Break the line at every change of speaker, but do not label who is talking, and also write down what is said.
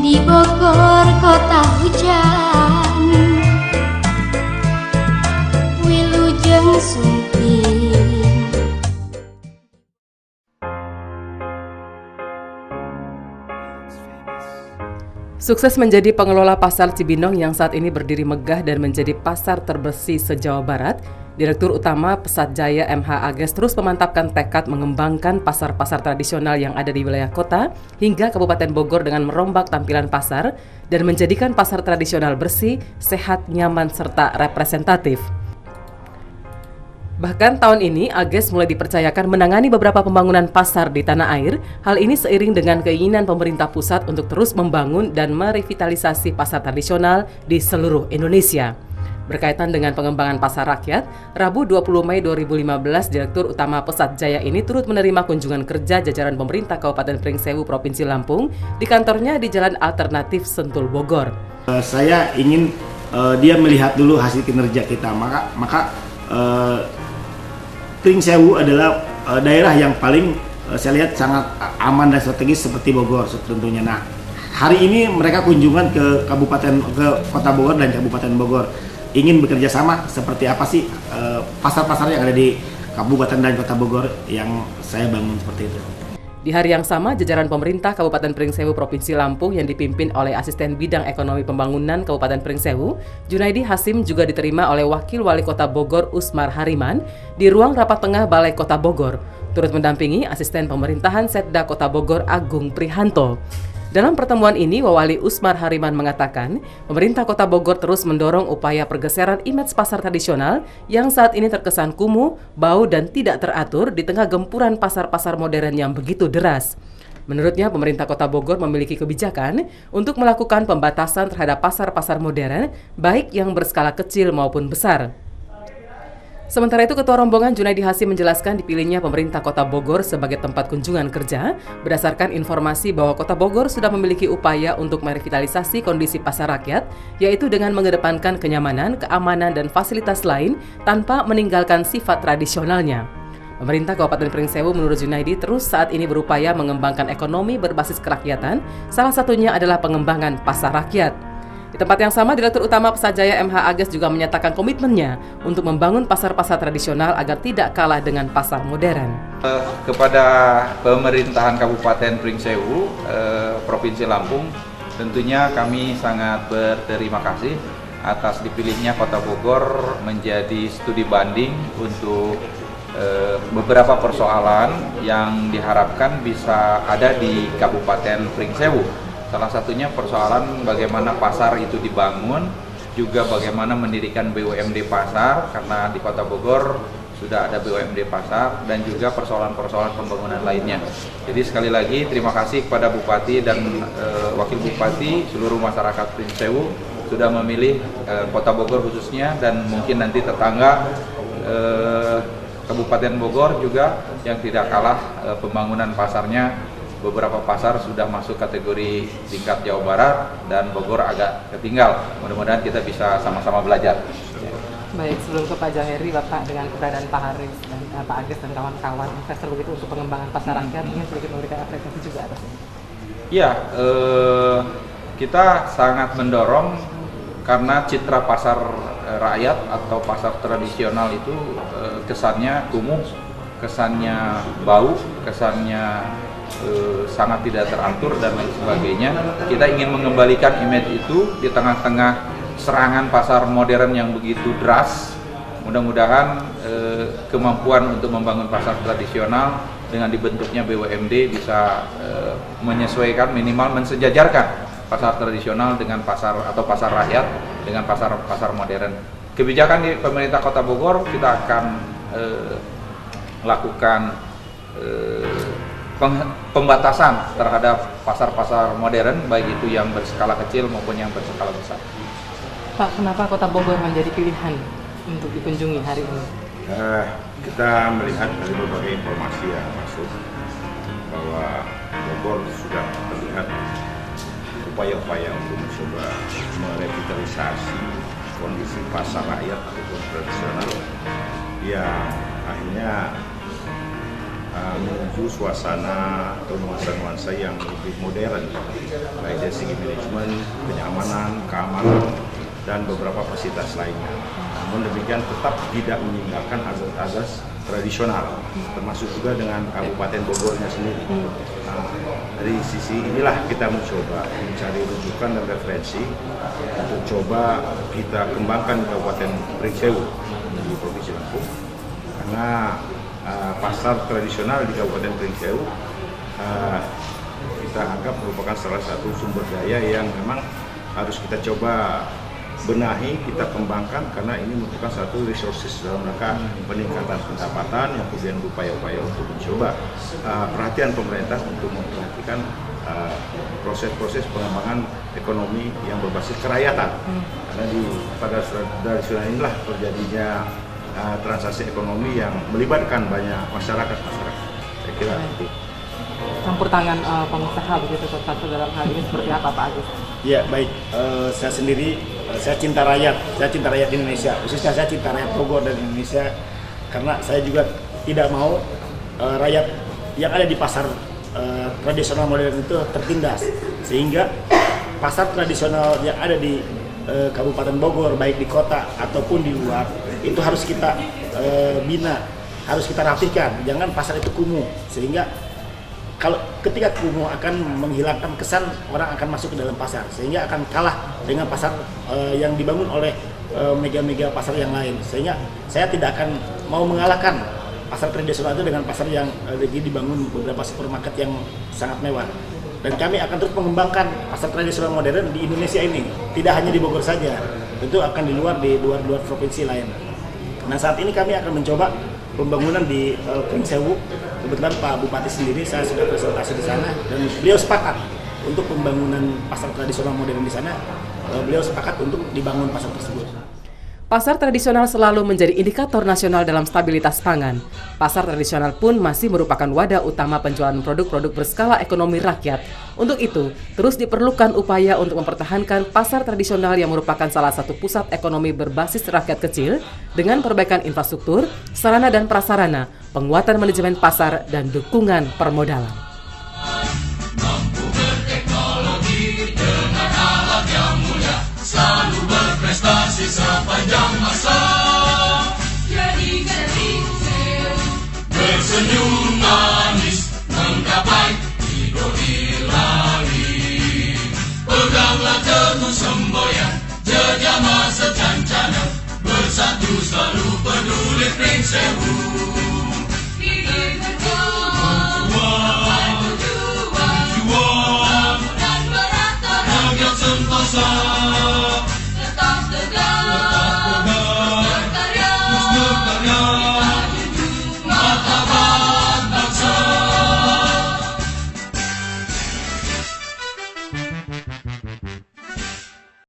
Di Bogor kota hujan, Wilujeng Sumping.
Sukses menjadi pengelola pasar Cibinong yang saat ini berdiri megah dan menjadi pasar terbersih se-Jawa Barat, Direktur Utama Pesat Jaya MH Ages terus memantapkan tekad mengembangkan pasar-pasar tradisional yang ada di wilayah kota hingga Kabupaten Bogor dengan merombak tampilan pasar dan menjadikan pasar tradisional bersih, sehat, nyaman, serta representatif. Bahkan tahun ini, Ages mulai dipercayakan menangani beberapa pembangunan pasar di tanah air. Hal ini seiring dengan keinginan pemerintah pusat untuk terus membangun dan merevitalisasi pasar tradisional di seluruh Indonesia. Berkaitan dengan pengembangan pasar rakyat, Rabu 20 Mei 2015, Direktur Utama Pesat Jaya ini turut menerima kunjungan kerja jajaran pemerintah Kabupaten Pringsewu, Provinsi Lampung di kantornya di Jalan Alternatif Sentul, Bogor.
Saya ingin dia melihat dulu hasil kinerja kita, maka Pringsewu adalah daerah yang paling saya lihat sangat aman dan strategis seperti Bogor tentunya. Nah, hari ini mereka kunjungan ke Kota Bogor dan Kabupaten Bogor. Ingin bekerja sama seperti apa sih pasar-pasar yang ada di Kabupaten dan Kota Bogor yang saya bangun seperti itu.
Di hari yang sama, jajaran pemerintah Kabupaten Pringsewu Provinsi Lampung yang dipimpin oleh Asisten Bidang Ekonomi Pembangunan Kabupaten Pringsewu, Junaidi Hasim juga diterima oleh Wakil Wali Kota Bogor Usmar Hariman di ruang rapat tengah Balai Kota Bogor, turut mendampingi Asisten Pemerintahan Setda Kota Bogor Agung Prihanto. Dalam pertemuan ini, Wawali Usmar Hariman mengatakan, pemerintah Kota Bogor terus mendorong upaya pergeseran image pasar tradisional yang saat ini terkesan kumuh, bau, dan tidak teratur di tengah gempuran pasar-pasar modern yang begitu deras. Menurutnya, pemerintah Kota Bogor memiliki kebijakan untuk melakukan pembatasan terhadap pasar-pasar modern, baik yang berskala kecil maupun besar. Sementara itu, Ketua Rombongan Junaidi Hasim menjelaskan dipilihnya pemerintah Kota Bogor sebagai tempat kunjungan kerja berdasarkan informasi bahwa Kota Bogor sudah memiliki upaya untuk merevitalisasi kondisi pasar rakyat, yaitu dengan mengedepankan kenyamanan, keamanan, dan fasilitas lain tanpa meninggalkan sifat tradisionalnya. Pemerintah Kabupaten Pringsewu menurut Junaidi terus saat ini berupaya mengembangkan ekonomi berbasis kerakyatan, salah satunya adalah pengembangan pasar rakyat. Di tempat yang sama, Direktur Utama Pesat Jaya MH Ages juga menyatakan komitmennya untuk membangun pasar-pasar tradisional agar tidak kalah dengan pasar modern.
Kepada pemerintahan Kabupaten Pringsewu, Provinsi Lampung, tentunya kami sangat berterima kasih atas dipilihnya Kota Bogor menjadi studi banding untuk beberapa persoalan yang diharapkan bisa ada di Kabupaten Pringsewu. Salah satunya persoalan bagaimana pasar itu dibangun, juga bagaimana mendirikan BUMD pasar, karena di Kota Bogor sudah ada BUMD pasar, dan juga persoalan-persoalan pembangunan lainnya. Jadi sekali lagi terima kasih kepada Bupati dan Wakil Bupati, seluruh masyarakat Pringsewu sudah memilih Kota Bogor khususnya, dan mungkin nanti tetangga Kabupaten Bogor juga yang tidak kalah pembangunan pasarnya. Beberapa pasar sudah masuk kategori tingkat Jawa Barat dan Bogor agak ketinggal. Mudah-mudahan kita bisa sama-sama belajar.
Baik, sebelum ke Pak Jaheri, Bapak dengan keberadaan Pak Haris dan Pak Ages dan kawan-kawan investor begitu untuk pengembangan pasar rakyat, ingin sedikit memberikan apresiasi juga atas ini.
Ya, kita sangat mendorong karena citra pasar rakyat atau pasar tradisional itu kesannya kumuh, kesannya bau, kesannya sangat tidak teratur dan lain sebagainya. Kita ingin mengembalikan image itu di tengah-tengah serangan pasar modern yang begitu deras. Mudah-mudahan kemampuan untuk membangun pasar tradisional dengan dibentuknya BUMD bisa menyesuaikan, minimal mensejajarkan pasar tradisional dengan pasar atau pasar rakyat dengan pasar modern. Kebijakan di pemerintah Kota Bogor, kita akan melakukan pembatasan terhadap pasar-pasar modern, baik itu yang berskala kecil maupun yang berskala besar.
Pak, kenapa Kota Bogor menjadi pilihan untuk dikunjungi hari ini?
Kita melihat dari berbagai informasi yang masuk bahwa Bogor sudah terlihat upaya-upaya untuk mencoba merevitalisasi kondisi pasar rakyat ataupun tradisional yang akhirnya menuju suasana atau nuansa-nuansa yang lebih modern, baik dari segi manajemen, kenyamanan, keamanan, dan beberapa fasilitas lainnya. Namun demikian tetap tidak meninggalkan azas-azas tradisional, termasuk juga dengan Kabupaten Bogornya sendiri. Nah, dari sisi inilah kita mencoba mencari rujukan dan referensi untuk coba kita kembangkan di Kabupaten Pringsewu di Provinsi Lampung, karena pasar tradisional di Kabupaten Pringsewu kita anggap merupakan salah satu sumber daya yang memang harus kita coba benahi, kita kembangkan, karena ini merupakan satu resources dalam rangka peningkatan pendapatan yang kemudian berupaya-upaya untuk mencoba perhatian pemerintah untuk memperhatikan proses-proses pengembangan ekonomi yang berbasis kerakyatan. Karena pada tradisional inilah terjadinya transaksi ekonomi yang melibatkan banyak masyarakat. Saya kira itu.
Campur tangan pengusaha begitu dalam hal ini seperti apa Pak Agus?
Ya baik, saya sendiri saya cinta rakyat Indonesia, khususnya saya cinta rakyat Bogor dan Indonesia, karena saya juga tidak mau rakyat yang ada di pasar tradisional modern itu tertindas, sehingga pasar tradisional yang ada di Kabupaten Bogor, baik di kota ataupun di luar, itu harus kita bina, harus kita rapihkan, jangan pasar itu kumuh, sehingga kalau ketika kumuh akan menghilangkan kesan orang akan masuk ke dalam pasar, sehingga akan kalah dengan pasar yang dibangun oleh mega-mega pasar yang lain, sehingga saya tidak akan mau mengalahkan pasar tradisional itu dengan pasar yang lagi dibangun beberapa supermarket yang sangat mewah. Dan kami akan terus mengembangkan pasar tradisional modern di Indonesia ini, tidak hanya di Bogor saja, tentu akan di luar provinsi lain. Nah saat ini kami akan mencoba pembangunan di Pringsewu. Kebetulan Pak Bupati sendiri saya sudah presentasi di sana dan beliau sepakat untuk pembangunan pasar tradisional modern di sana. Beliau sepakat untuk dibangun pasar tersebut.
Pasar tradisional selalu menjadi indikator nasional dalam stabilitas pangan. Pasar tradisional pun masih merupakan wadah utama penjualan produk-produk berskala ekonomi rakyat. Untuk itu, terus diperlukan upaya untuk mempertahankan pasar tradisional yang merupakan salah satu pusat ekonomi berbasis rakyat kecil dengan perbaikan infrastruktur, sarana dan prasarana, penguatan manajemen pasar, dan dukungan permodalan.
Mampu berteknologi dengan alat yang mulia, selalu berprestasi sepanjang masa. Jadi bersenyum manis menggapai hidup ilahi. Peganglah teguh semboyan, jejama secancana, bersatu selalu peduli Pringsewu. Berjuang dan merata rakyat sentosa.